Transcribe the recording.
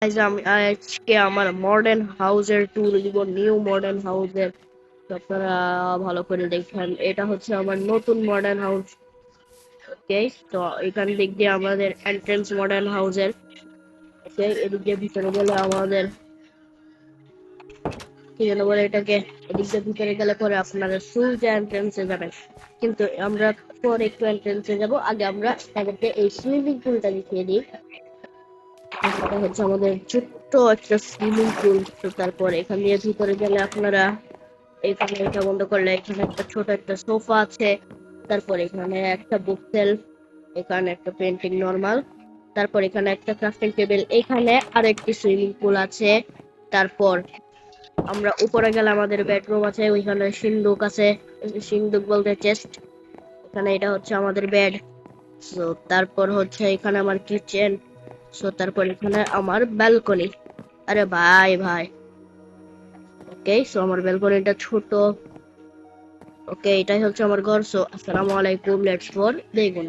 আমি আজকে আমার মডার্ন হাউসের ট্যুর দিব, নিউ মডার্ন হাউসের। আপনারা ভালো করে দেখেন, এটা হচ্ছে আমার নতুন মডার্ন হাউস। ওকে, তো এখান দিক দিয়ে আমাদের এন্ট্রেন্স মডার্ন হাউসের। ওকে, এদিক দিয়ে ভিতরে গেলে আমাদের কি যেন বলে এটাকে, এদিক দিয়ে ভিতরে গেলে পরে আপনারা সোজা এন্ট্রেন্সে যাবেন। কিন্তু আমরা পরে একটু এন্ট্রেন্সে যাব, আগে আমরা তাদেরকে এই সুইমিং পুলটা দেখিয়ে দিই। এটা হচ্ছে আমাদের ছোট্ট একটা সুইমিং পুল। তো তারপর এখান দিয়ে ভিতরে গেলে আপনারা এখানে এটা বন্ধ করলে এখানে একটা ছোট একটা সোফা আছে। তারপর এখানে একটা বুক সেলফ, এখানে একটা পেন্টিং নরমাল, তারপর এখানে একটা ক্রাফটিং টেবিল, এখানে আর একটি সুইমিং পুল আছে। তারপর আমরা উপরে গেলে আমাদের বেডরুম আছে, ওইখানে সিন্দুক আছে। সিন্দুক বলতে চেস্ট। এখানে এটা হচ্ছে আমাদের বেড। সো তারপর হচ্ছে এখানে আমার কিচেন। সো তারপর এখানে আমার ব্যালকনি। আরে ভাই ভাই, ওকে, সো আমার ব্যালকনিটা ছোট। ওকে, এটাই হচ্ছে আমার ঘর। সো আসসালামু আলাইকুম, লেটস ফর দেখুন।